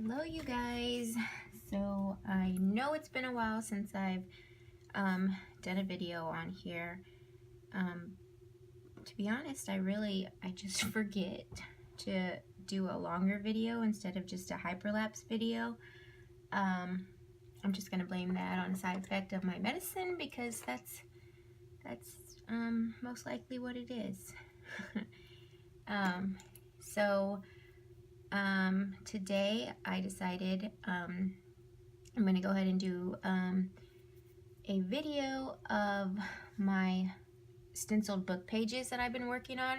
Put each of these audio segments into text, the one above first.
Hello you guys. So I know it's been a while since I've done a video on here. To be honest, I just forget to do a longer video instead of just a hyperlapse video. I'm just gonna blame that on a side effect of my medicine because that's most likely what it is. Today I decided I'm going to go ahead and do a video of my stenciled book pages that I've been working on.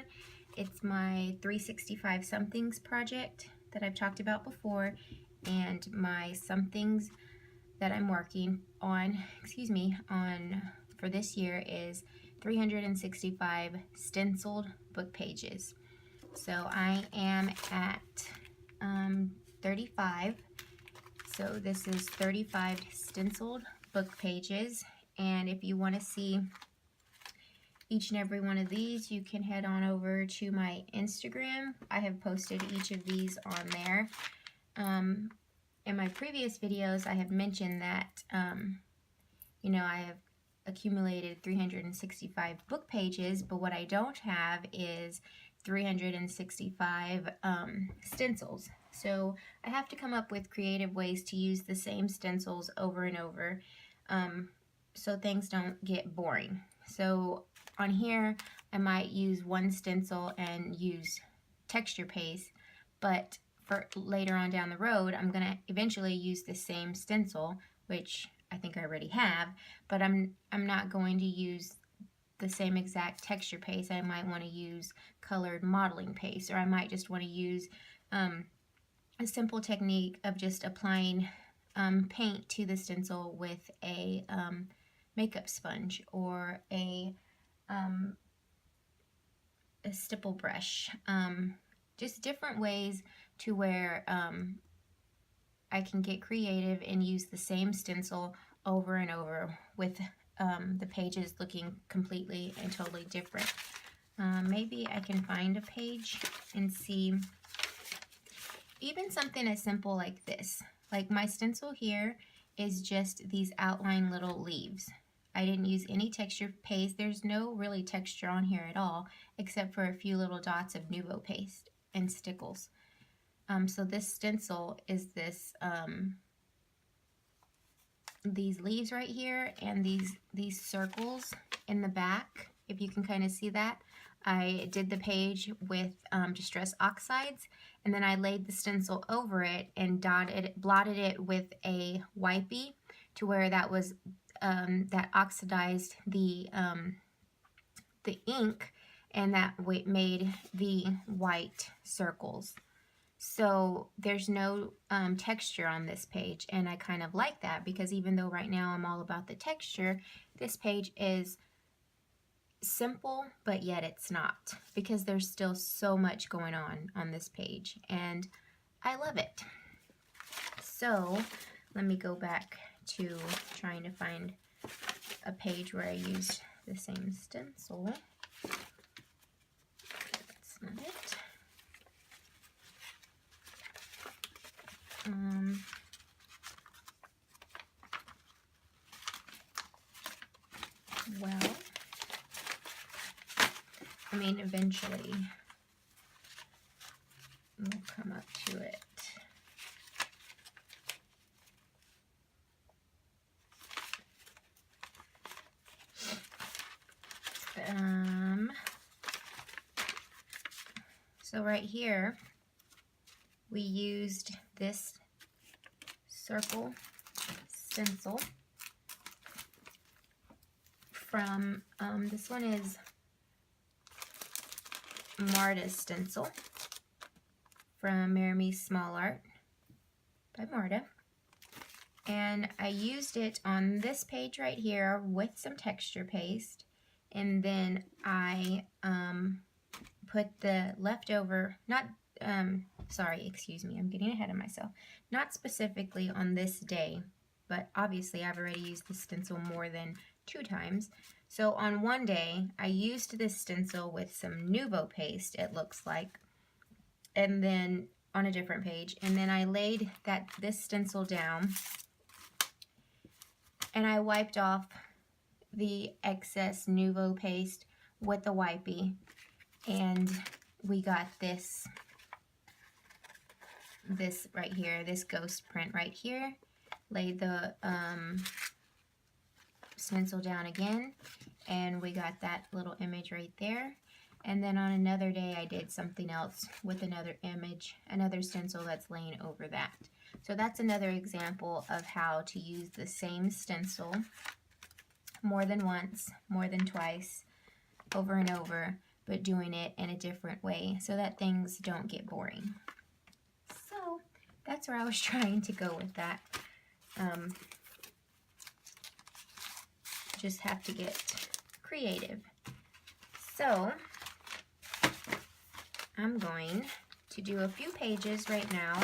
It's my 365 somethings project that I've talked about before, and my somethings that I'm working on, for this year is 365 stenciled book pages. So I am at 35. So this is 35 stenciled book pages, and if you want to see each and every one of these, you can head on over to my Instagram. I have posted each of these on there. In my previous videos, I have mentioned that I have accumulated 365 book pages, but what I don't have is 365 stencils. So I have to come up with creative ways to use the same stencils over and over so things don't get boring. So on here I might use one stencil and use texture paste, but for later on down the road I'm going to eventually use the same stencil, which I think I already have, but I'm not going to use the same exact texture paste. I might want to use colored modeling paste, or I might just want to use a simple technique of just applying paint to the stencil with a makeup sponge or a stipple brush. Just different ways to where I can get creative and use the same stencil over and over with the pages looking completely and totally different. Maybe I can find a page and see even something as simple like this. Like my stencil here is just these outline little leaves. I didn't use any texture paste. There's no really texture on here at all, except for a few little dots of Nuvo paste and stickles. So this stencil is this these leaves right here and these circles in the back. If you can kind of see that, I did the page with Distress Oxides, and then I laid the stencil over it and blotted it with a wipey to where that was that oxidized the ink, and that made the white circles. So there's no texture on this page, and I kind of like that because even though right now I'm all about the texture, this page is simple, but yet it's not, because there's still so much going on this page, and I love it. So let me go back to trying to find a page where I used the same stencil. That's not it. Well, I mean, eventually we'll come up to it. So right here, we used this circle stencil from, this one is Marta's stencil from Miramis Small Art by Marta. And I used it on this page right here with some texture paste, and then I put the leftover, excuse me, I'm getting ahead of myself. Not specifically on this day, but obviously I've already used this stencil more than 2 times. So on one day, I used this stencil with some Nuvo paste, it looks like, and then on a different page, and then I laid this stencil down, and I wiped off the excess Nuvo paste with the wipey, and we got this right here, this ghost print right here. Laid the stencil down again, and we got that little image right there. And then on another day I did something else with another image, another stencil that's laying over that. So that's another example of how to use the same stencil more than once, more than twice, over and over, but doing it in a different way so that things don't get boring. So that's where I was trying to go with that. Just have to get creative. So I'm going to do a few pages right now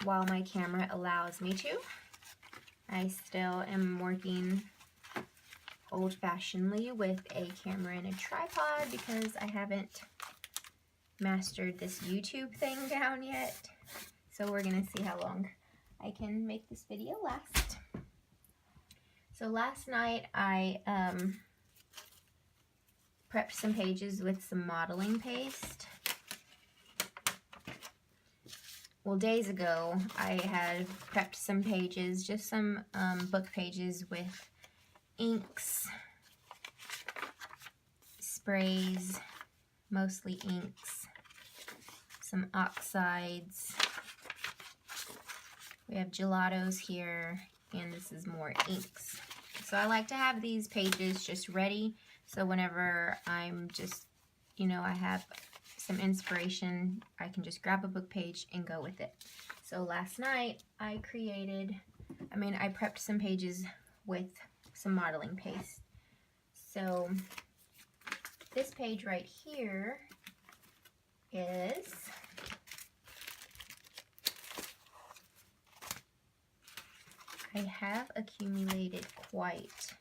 while my camera allows me to. I still am working old-fashionedly with a camera and a tripod because I haven't mastered this YouTube thing down yet. So we're gonna see how long I can make this video last. So last night I prepped some pages with some modeling paste. Well, days ago I had prepped some pages, just some book pages with inks, sprays, mostly inks, some oxides. We have gelatos here, and this is more inks. So I like to have these pages just ready, so whenever I'm just, you know, I have some inspiration, I can just grab a book page and go with it. So last night I prepped some pages with some modeling paste. So this page right here is I have accumulated quite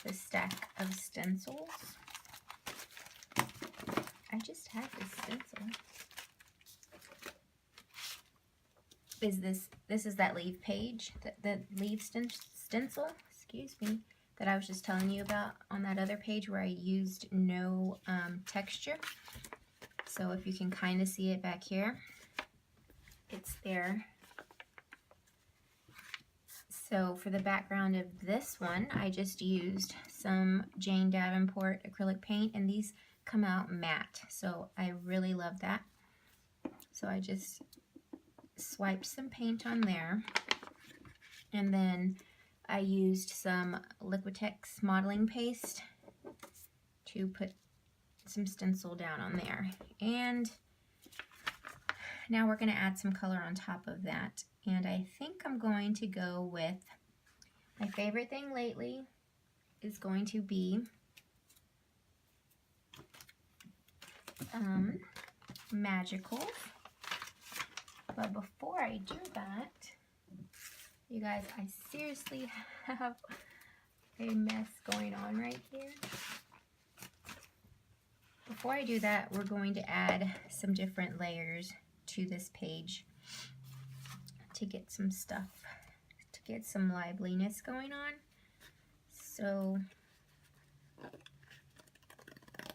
the stack of stencils. I just have this stencil. This is that leaf page, that leaf stencil, excuse me, that I was just telling you about on that other page where I used no texture. So if you can kind of see it back here, it's there. So for the background of this one, I just used some Jane Davenport acrylic paint, and these come out matte. So I really love that. So I just swiped some paint on there, and then I used some Liquitex modeling paste to put some stencil down on there. And now we're going to add some color on top of that. And I think I'm going to go with, my favorite thing lately is going to be Magical. But before I do that, you guys, I seriously have a mess going on right here. Before I do that, we're going to add some different layers to this page to get some stuff, to get some liveliness going on. So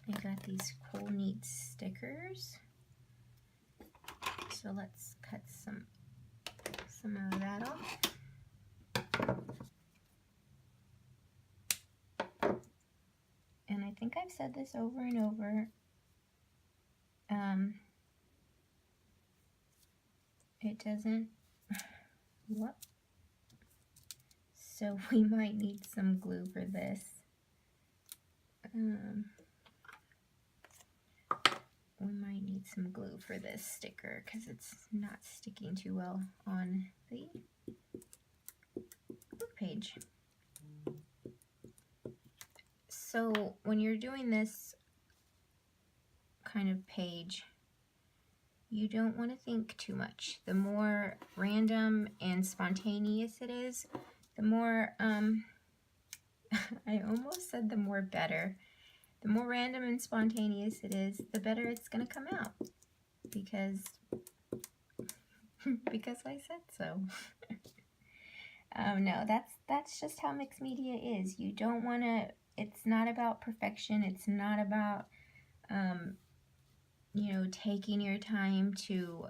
I got these cool, neat stickers. So let's cut some of that off. And I think I've said this over and over. It doesn't, what? So we might need some glue for this. We might need some glue for this sticker because it's not sticking too well on the book page. So when you're doing this kind of page, you don't want to think too much. The more random and spontaneous it is, the more, I almost said the more better. The more random and spontaneous it is, the better it's going to come out. because I said so. No, that's just how mixed media is. You don't want to, it's not about perfection. It's not about, you know, taking your time to,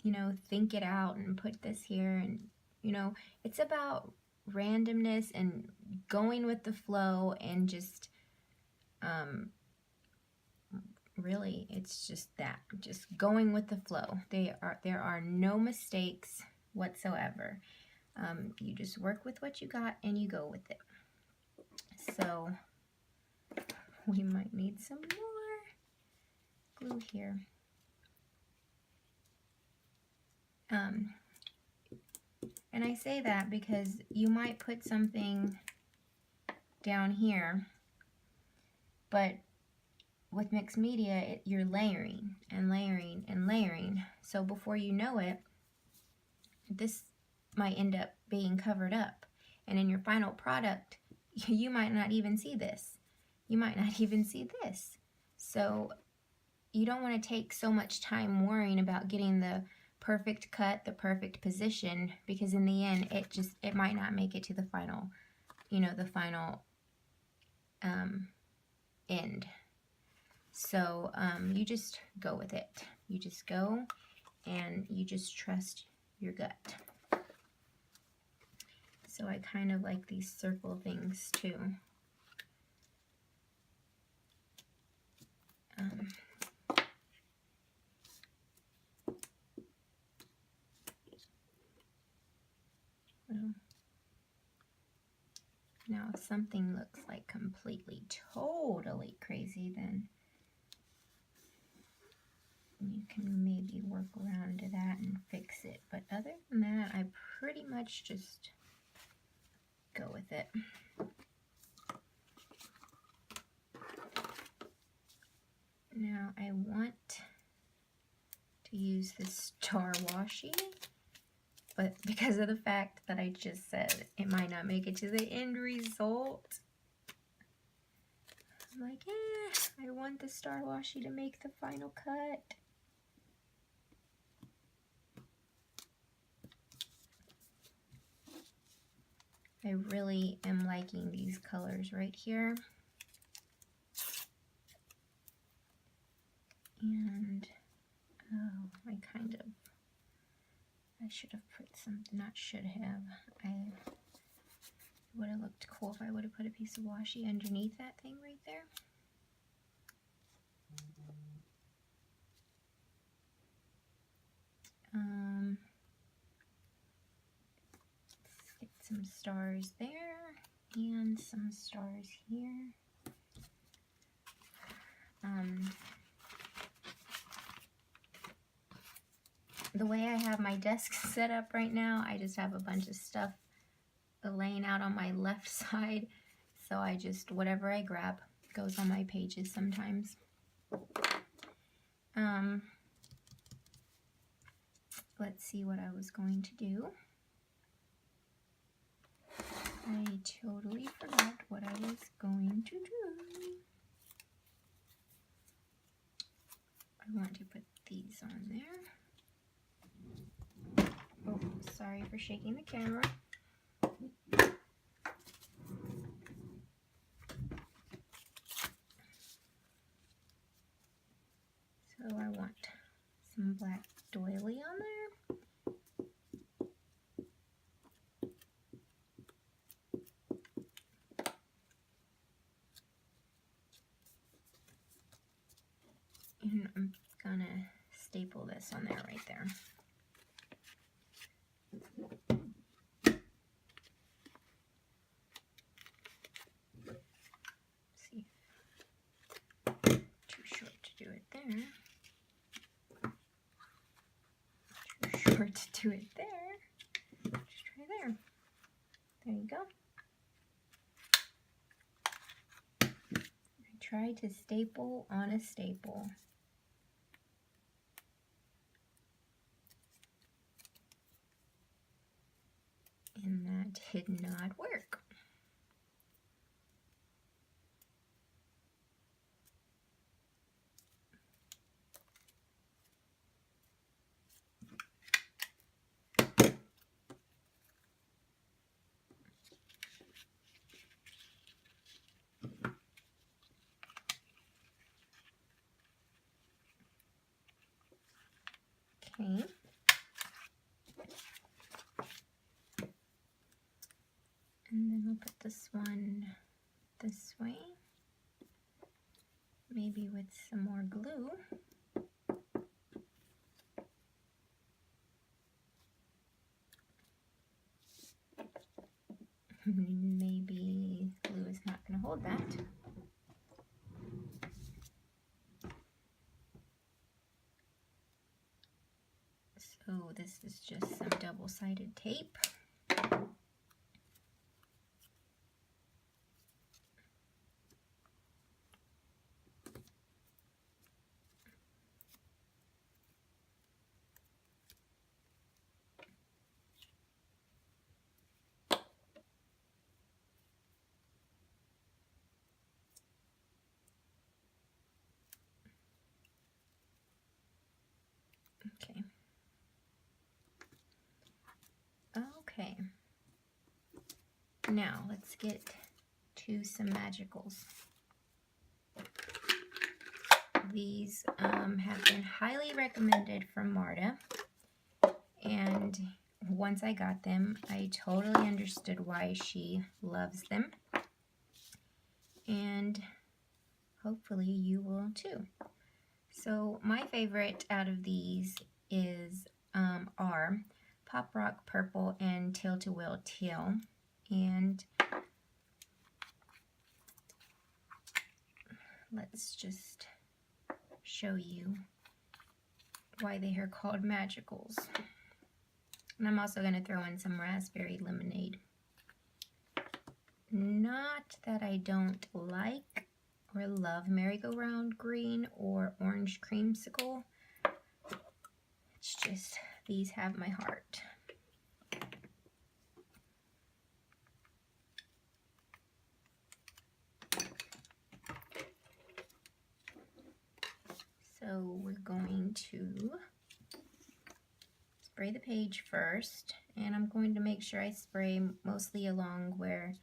you know, think it out and put this here. And, you know, it's about randomness and going with the flow and just, really, it's just that, just going with the flow. There are no mistakes whatsoever. You just work with what you got and you go with it. So we might need some more glue here. And I say that because you might put something down here, but with mixed media, you're layering and layering and layering. So before you know it, this might end up being covered up. And in your final product, you might not even see this. You might not even see this. So you don't want to take so much time worrying about getting the perfect cut, the perfect position, because in the end, it might not make it to the final, you know, the final end. So you just go with it. You just go and you just trust your gut. So I kind of like these circle things too. Now if something looks like completely, totally crazy, then you can maybe work around to that and fix it. But other than that, I pretty much just go with it. Now I want to use this star washi, but because of the fact that I just said it might not make it to the end result, I'm like, I want the star washi to make the final cut. I really am liking these colors right here. And, oh, I should have put something, not should have. It would have looked cool if I would have put a piece of washi underneath that thing right there. Let's get some stars there and some stars here. The way I have my desk set up right now, I just have a bunch of stuff laying out on my left side. So I just, whatever I grab goes on my pages sometimes. Let's see what I was going to do. I totally forgot what I was going to do. I want to put these on there. Oh, sorry for shaking the camera. So I want some black doily on there. And I'm gonna staple this on there right there. See, too short to do it there. Too short to do it there. Just try there. There you go. I try to staple on a staple. And that did not work. Okay. And then we'll put this one this way, maybe with some more glue. Maybe glue is not going to hold that. So this is just some double-sided tape. Okay. Okay. Now let's get to some magicals. These have been highly recommended from Marta, and once I got them, I totally understood why she loves them, and hopefully you will too. So my favorite out of these are Pop Rock Purple and Tilt-A-Wheel Teal, and let's just show you why they are called magicals. And I'm also going to throw in some raspberry lemonade. Not that I don't like or love merry-go-round green or orange creamsicle. It's just these have my heart. So we're going to spray the page first, and I'm going to make sure I spray mostly along where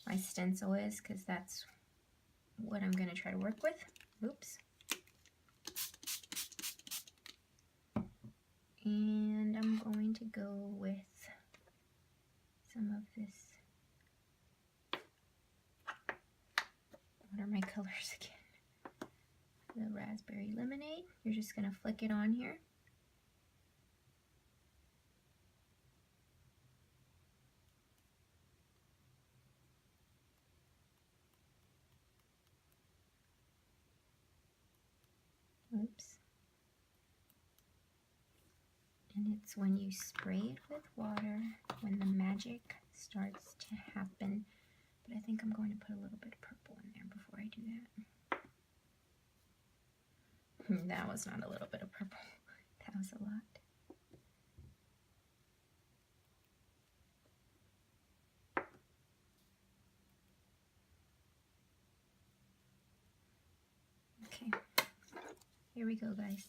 my stencil is, because that's what I'm going to try to work with. Oops. And I'm going to go with some of this. What are my colors again? The raspberry lemonade. You're just going to flick it on here. Oops. And it's when you spray it with water when the magic starts to happen. But I think I'm going to put a little bit of purple in there before I do that. That was not a little bit of purple. That was a lot. Okay, here we go, guys.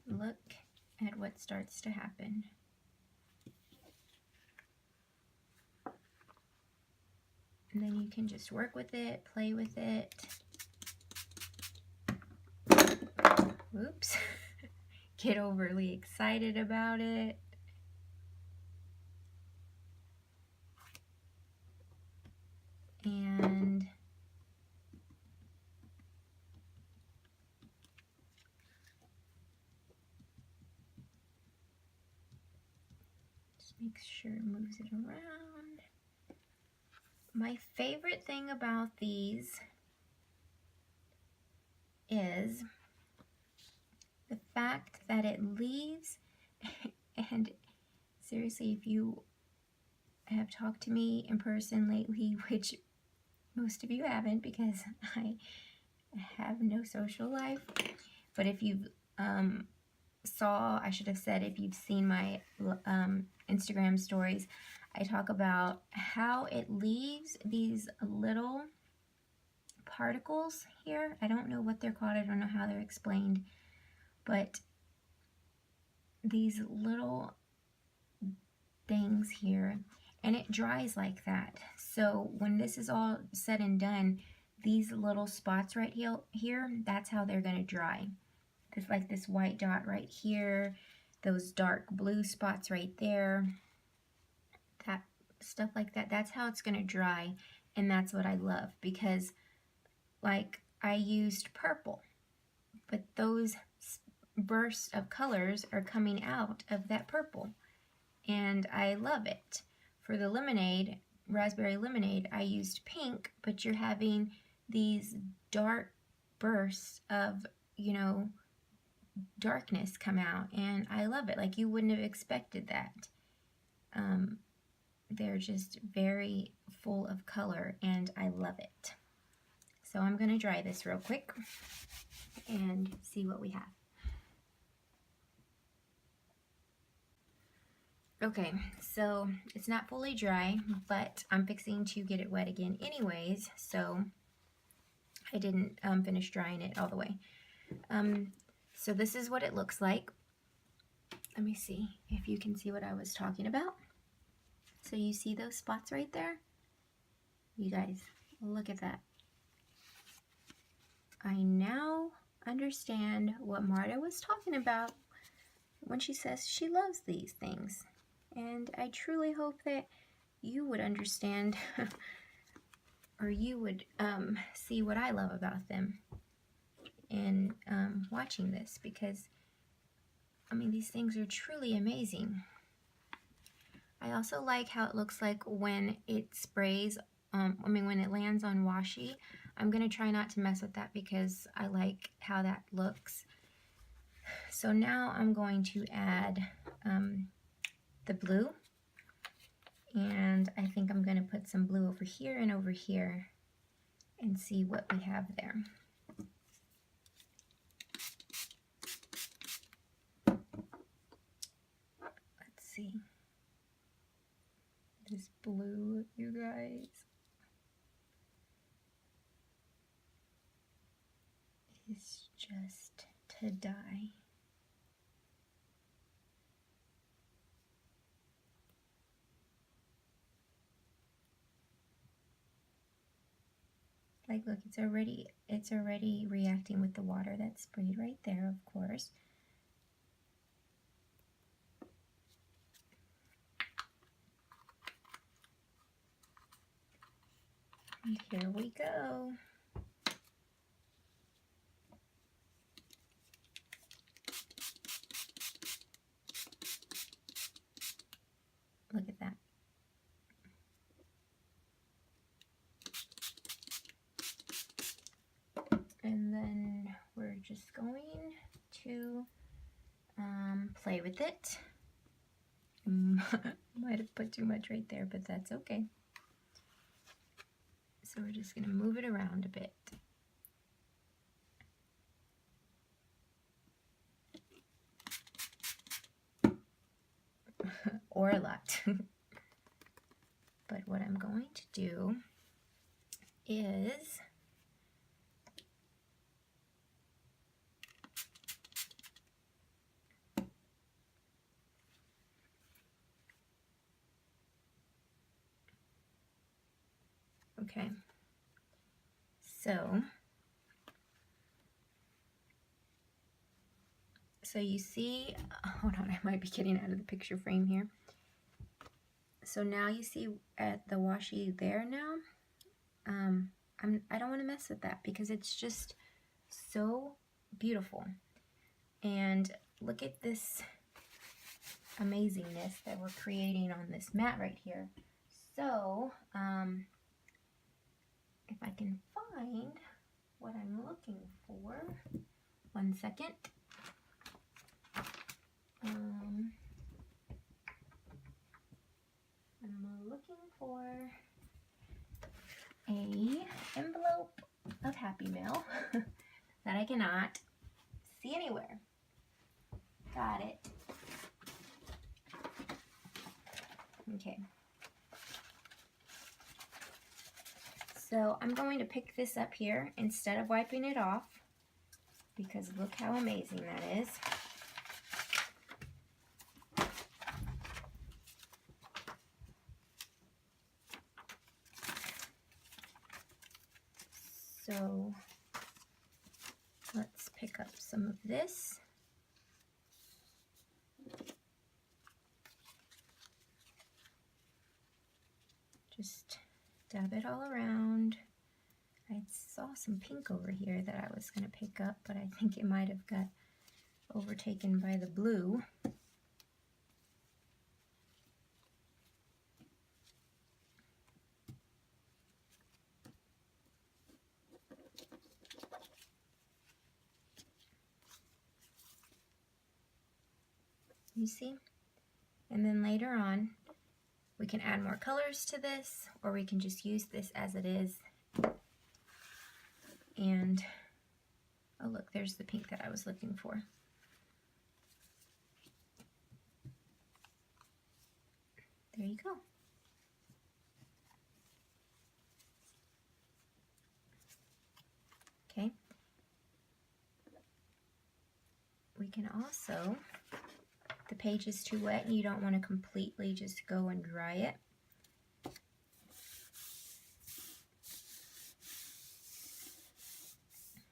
Look at what starts to happen. And then you can just work with it, play with it. Oops. Get overly excited about it. And just make sure it moves it around. My favorite thing about these is the fact that it leaves, and seriously, if you have talked to me in person lately, which most of you haven't because I have no social life, but if you've I should have said if you've seen my Instagram stories, I talk about how it leaves these little particles here. I don't know what they're called. I don't know how they're explained, but these little things here, and it dries like that. So when this is all said and done, these little spots right here, that's how they're going to dry. Just like this white dot right here, those dark blue spots right there, that stuff like that, that's how it's going to dry. And that's what I love, because like I used purple, but those bursts of colors are coming out of that purple, and I love it. For the lemonade, raspberry lemonade, I used pink, but you're having these dark bursts of, you know, darkness come out, and I love it. Like, you wouldn't have expected that. They're just very full of color, and I love it. So I'm going to dry this real quick and see what we have. Okay, so it's not fully dry, but I'm fixing to get it wet again anyways, so I didn't finish drying it all the way. So this is what it looks like. Let me see if you can see what I was talking about. So you see those spots right there? You guys, look at that. I now understand what Marta was talking about when she says she loves these things. And I truly hope that you would understand or you would see what I love about them in watching this, because I mean, these things are truly amazing. I also like how it looks like when it sprays, when it lands on washi. I'm going to try not to mess with that because I like how that looks. So now I'm going to add the blue, and I think I'm going to put some blue over here and over here and see what we have there. Let's see. This blue, you guys, is just to die. Like, look, it's already reacting with the water that's sprayed right there, of course. And here we go. Look at that. And then we're just going to play with it. Might have put too much right there, but that's okay. So we're just going to move it around a bit. Or a lot. But what I'm going to do is okay. So you see, hold on, I might be getting out of the picture frame here. So now you see at the washi there now, I don't want to mess with that because it's just so beautiful. And look at this amazingness that we're creating on this mat right here. So, if I can find what I'm looking for, 1 second. I'm looking for a envelope of Happy Mail that I cannot see anywhere. Got it. Okay. So I'm going to pick this up here instead of wiping it off, because look how amazing that is. So let's pick up some of this. Just dab it all around. I saw some pink over here that I was going to pick up, but I think it might have got overtaken by the blue. You see? And then later on, we can add more colors to this, or we can just use this as it is. And, oh look, there's the pink that I was looking for. There you go. Okay. We can also, if the page is too wet and you don't want to completely just go and dry it,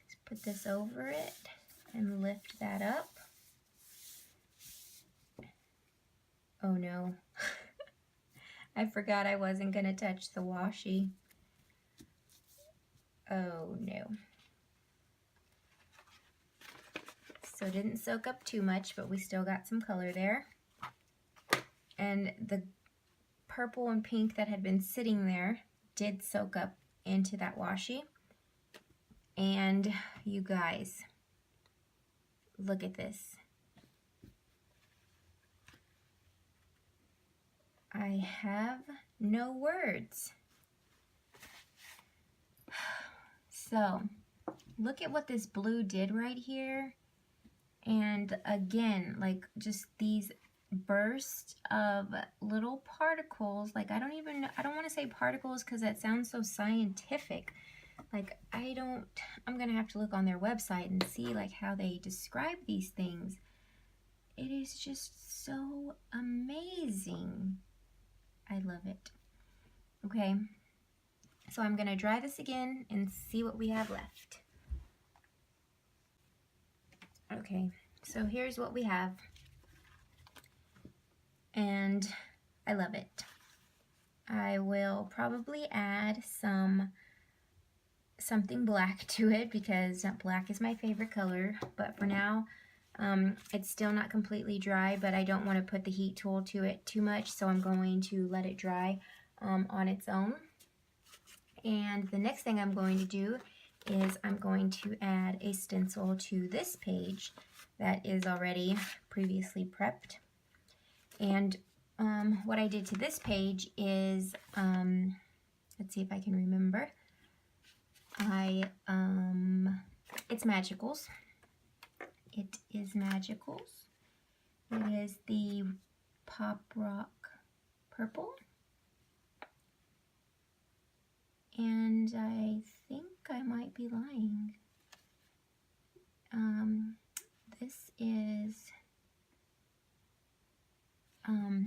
just put this over it and lift that up. Oh no, I forgot I wasn't going to touch the washi. Oh no. So it didn't soak up too much, but we still got some color there. And the purple and pink that had been sitting there did soak up into that washi. And you guys, look at this. I have no words. So, look at what this blue did right here. And again, like just these bursts of little particles. Like I don't want to say particles because that sounds so scientific. Like I'm gonna have to look on their website and see like how they describe these things. It is just so amazing. I love it. Okay, so I'm gonna dry this again and see what we have left. Okay, so here's what we have, and I love it. I will probably add something black to it because black is my favorite color, but for now it's still not completely dry, but I don't want to put the heat tool to it too much, so I'm going to let it dry on its own. And the next thing I'm going to do is I'm going to add a stencil to this page that is already previously prepped. And what I did to this page is, let's see if I can remember. It's Magicals. It is Magicals. It is the Pop Rock Purple. And I think I might be lying.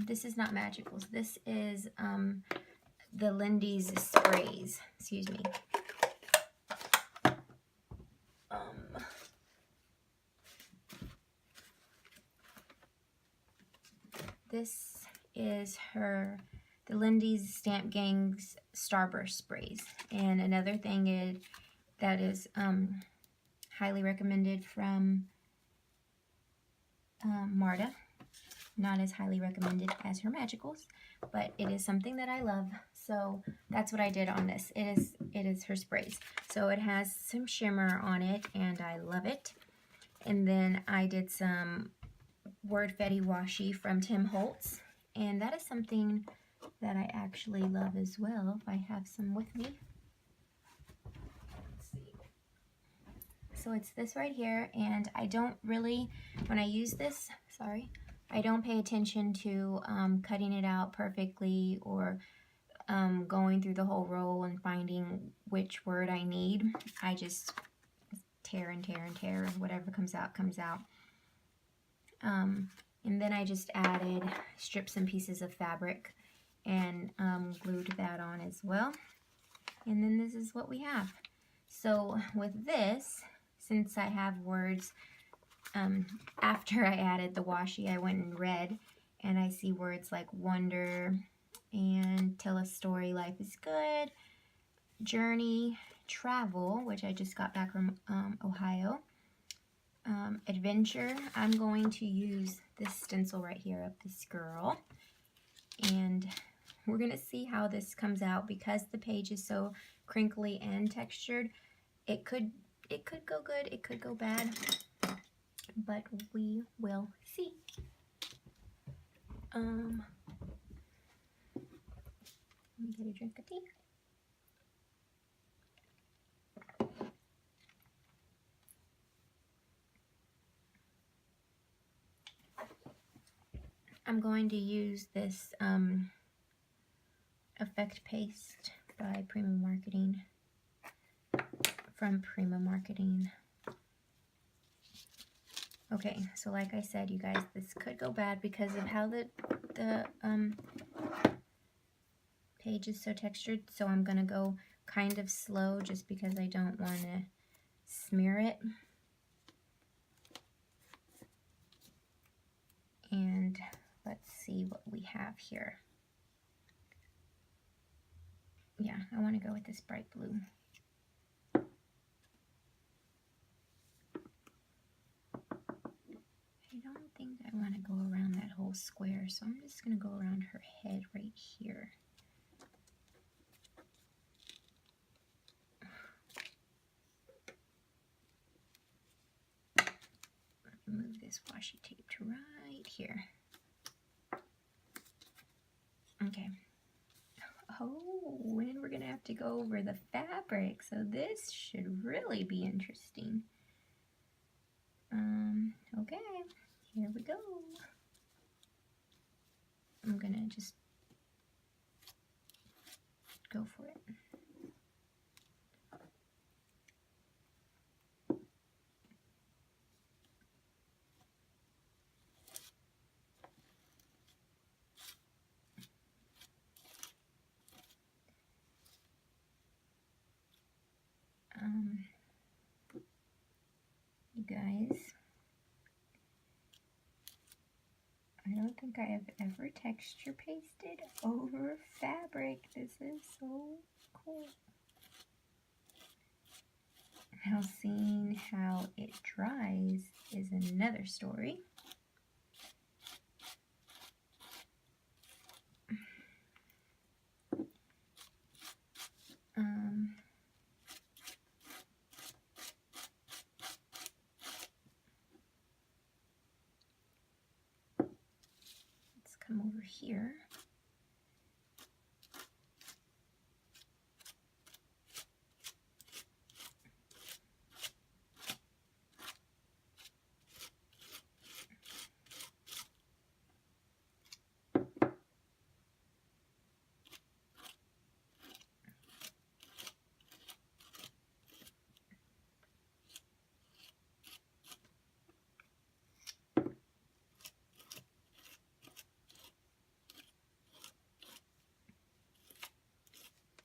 This is not Magicals. This is the Lindy's Sprays. Excuse me. This is the Lindy's Stamp Gang's Starburst Sprays. And another thing is that is highly recommended from Marta. Not as highly recommended as her Magicals, but it is something that I love. So that's what I did on this. It is her sprays. So it has some shimmer on it, and I love it. And then I did some Wordfetti washi from Tim Holtz, and that is something that I actually love as well. If I have some with me. Let's see. So it's this right here, and I don't really, when I use this, sorry, I don't pay attention to cutting it out perfectly or going through the whole roll and finding which word I need. I just tear and tear and tear, and whatever comes out, comes out. And then I just added strips and pieces of fabric and glued that on as well. And then this is what we have. So with this, since I have words, after I added the washi, I went and read, and I see words like wonder and tell a story, life is good, journey, travel, which I just got back from Ohio, adventure. I'm going to use this stencil right here of this girl, and we're gonna see how this comes out. Because the page is so crinkly and textured, it could go good, it could go bad, but we will see. Let me get a drink of tea. I'm going to use this effect paste by Prima Marketing, from Prima Marketing. Okay, so like I said, you guys, this could go bad because of how the page is so textured. So I'm gonna go kind of slow just because I don't want to smear it. And let's see what we have here. Yeah, I want to go with this bright blue. I don't think I want to go around that whole square, so I'm just going to go around her head right here. Move this washi tape to right here. Okay. Oh, and we're going to have to go over the fabric, so this should really be interesting. Okay, here we go. I'm going to just go for it. You guys, I don't think I have ever texture pasted over fabric. This is so cool. Now seeing how it dries is another story. Let's come over here.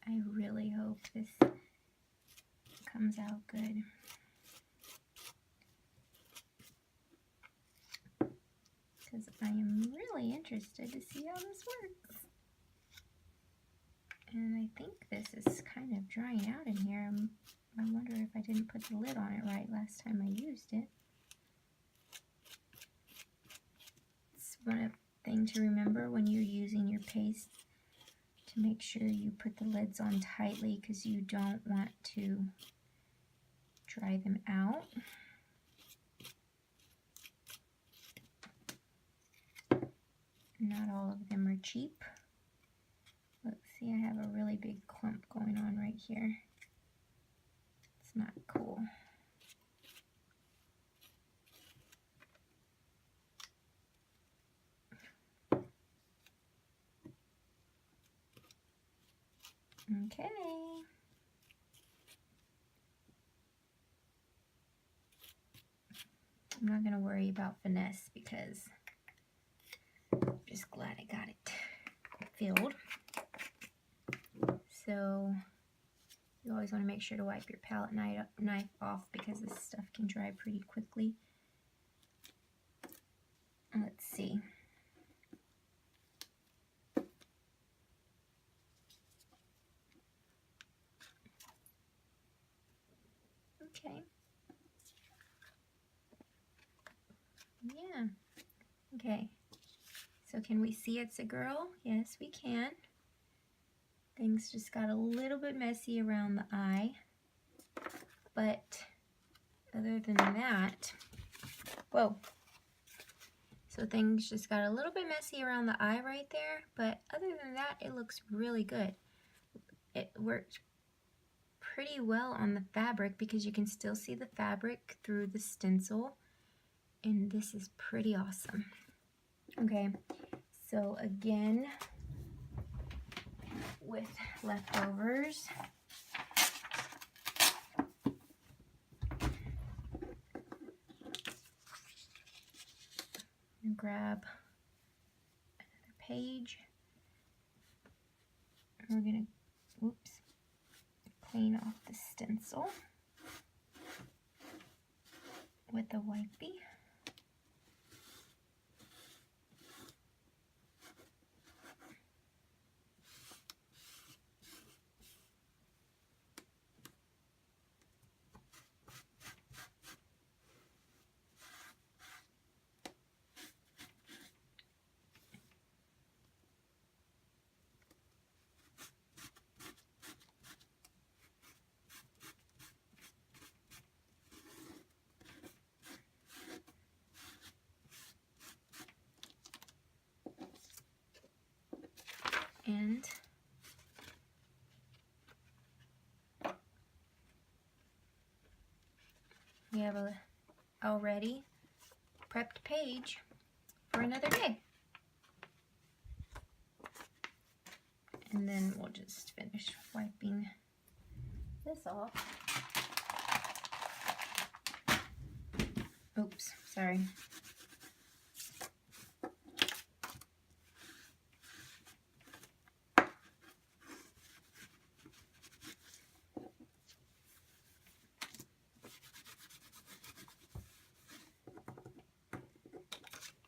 I really hope this comes out good. Because I am really interested to see how this works. And I think this is kind of drying out in here. I wonder if I didn't put the lid on it right last time I used it. It's one thing to remember when you're using your paste, to make sure you put the lids on tightly because you don't want to dry them out. Not all of them are cheap. Look, see, I have a really big clump going on right here. It's not cool. Okay. I'm not going to worry about finesse because I'm just glad I got it filled. So You always want to make sure to wipe your palette knife off because this stuff can dry pretty quickly. Let's see. Okay. Yeah. Okay. So can we see it's a girl? Yes, we can. Things just got a little bit messy around the eye. But other than that, whoa. So things just got a little bit messy around the eye right there. But other than that, it looks really good. It worked pretty well on the fabric because you can still see the fabric through the stencil. And this is pretty awesome. Okay, so again, with leftovers, grab another page. We're gonna, oops, clean off the stencil with a wipey. And we have a already prepped page for another day. And then we'll just finish wiping this off. Oops, sorry.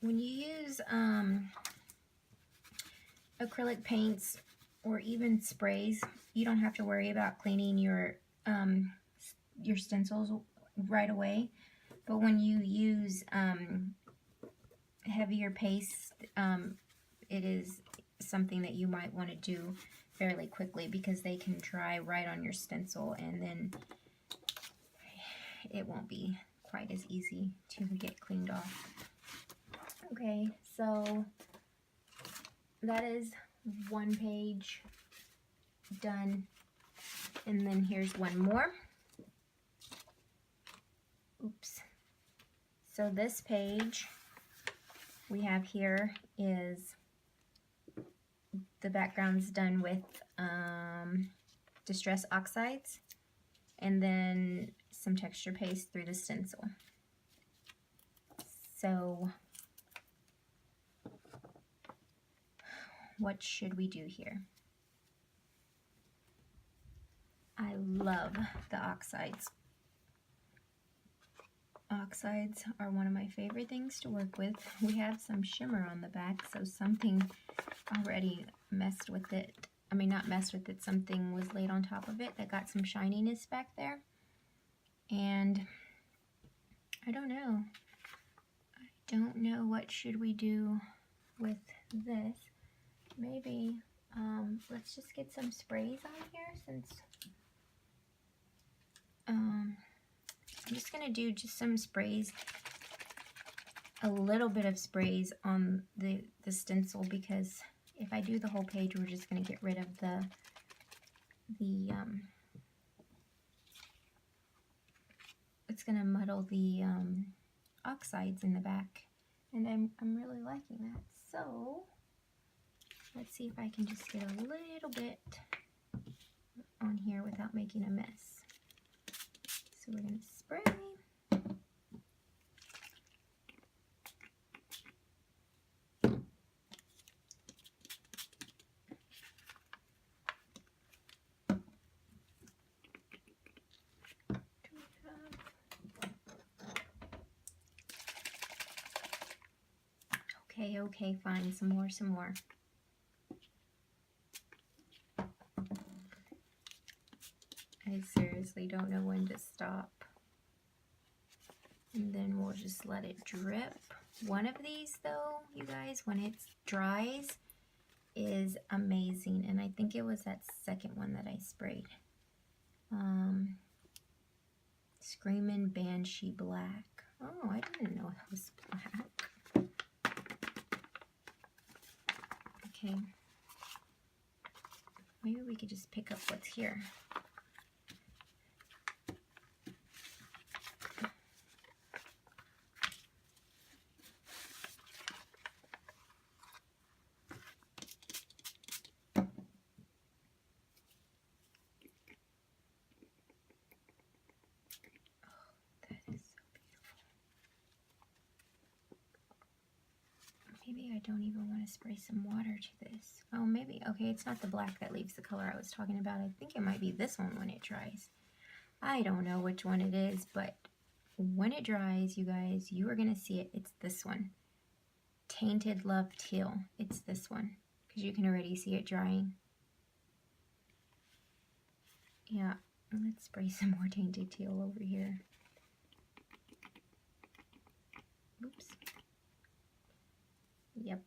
When you use acrylic paints or even sprays, you don't have to worry about cleaning your stencils right away. But when you use heavier paste, it is something that you might want to do fairly quickly because they can dry right on your stencil and then it won't be quite as easy to get cleaned off. Okay, so that is one page done, and then here's one more. Oops. So this page we have here is the background's done with Distress Oxides and then some texture paste through the stencil. So what should we do here? I love the oxides. Oxides are one of my favorite things to work with. We have some shimmer on the back, so something already messed with it. I mean, not messed with it, something was laid on top of it that got some shininess back there. And I don't know. I don't know what should we do with this. Maybe let's just get some sprays on here since I'm just gonna do just some sprays, a little bit of sprays on the stencil, because if I do the whole page, we're just gonna get rid of the it's gonna muddle the oxides in the back, and I'm really liking that. So let's see if I can just get a little bit on here without making a mess. So we're going to spray. Okay, fine, some more. I seriously don't know when to stop. And then we'll just let it drip. One of these though, you guys, when it dries, is amazing. And I think it was that second one that I sprayed. Screamin' Banshee Black. Oh, I didn't know it was black. Okay. Maybe we could just pick up what's here. Maybe I don't even want to spray some water to this. Oh, maybe. Okay, it's not the black that leaves the color I was talking about. I think it might be this one when it dries. I don't know which one it is, but when it dries, you guys, you are going to see it. It's this one. Tainted Love Teal. It's this one because you can already see it drying. Yeah, let's spray some more Tainted Teal over here. Oops. Yep.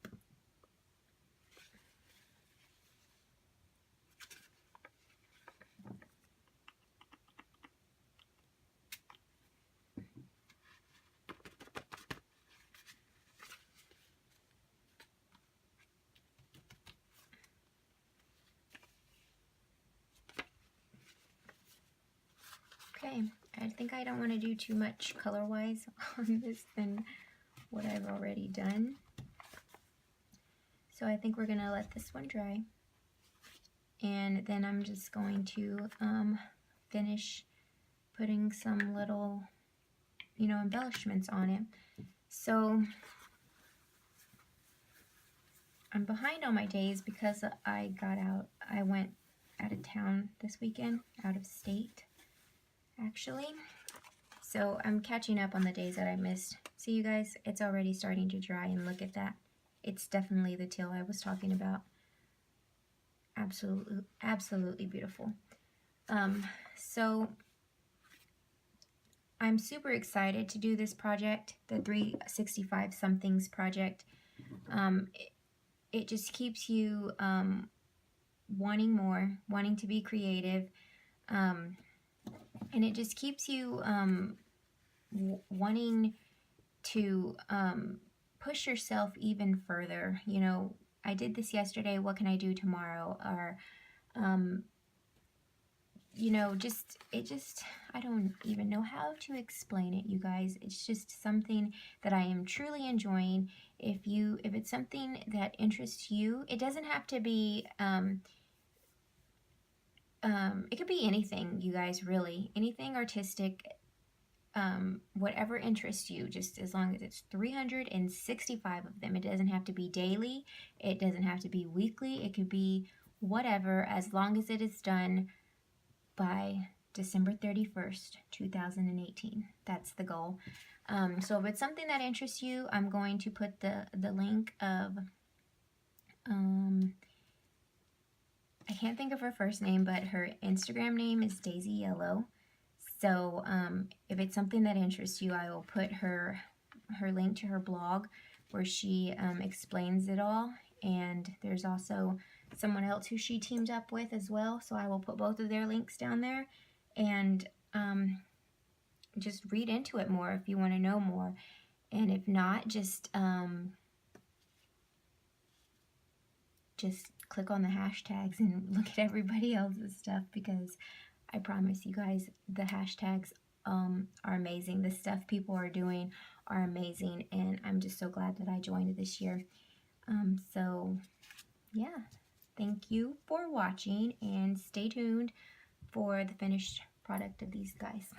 Okay, I think I don't want to do too much color-wise on this than what I've already done. So I think we're going to let this one dry. And then I'm just going to finish putting some little, you know, embellishments on it. So I'm behind on my days because I went out of town this weekend, out of state, actually. So I'm catching up on the days that I missed. See, you guys, it's already starting to dry, and look at that. It's definitely the teal I was talking about. Absolutely, absolutely beautiful. So I'm super excited to do this project, the 365 Somethings project. It just keeps you wanting more, wanting to be creative, and it just keeps you wanting to push yourself even further. You know, I did this yesterday, what can I do tomorrow? Or you know, I don't even know how to explain it, you guys. It's just something that I am truly enjoying. If it's something that interests you, it doesn't have to be, it could be anything, you guys, really. Anything artistic, whatever interests you, just as long as it's 365 of them. It doesn't have to be daily. It doesn't have to be weekly. It could be whatever, as long as it is done by December 31st, 2018. That's the goal. So if it's something that interests you, I'm going to put the link of, I can't think of her first name, but her Instagram name is Daisy Yellow. So if it's something that interests you, I will put her link to her blog where she explains it all. And there's also someone else who she teamed up with as well. So I will put both of their links down there. And just read into it more if you want to know more. And if not, just click on the hashtags and look at everybody else's stuff, because I promise you guys, the hashtags are amazing. The stuff people are doing are amazing, and I'm just so glad that I joined this year. So yeah, thank you for watching, and stay tuned for the finished product of these guys.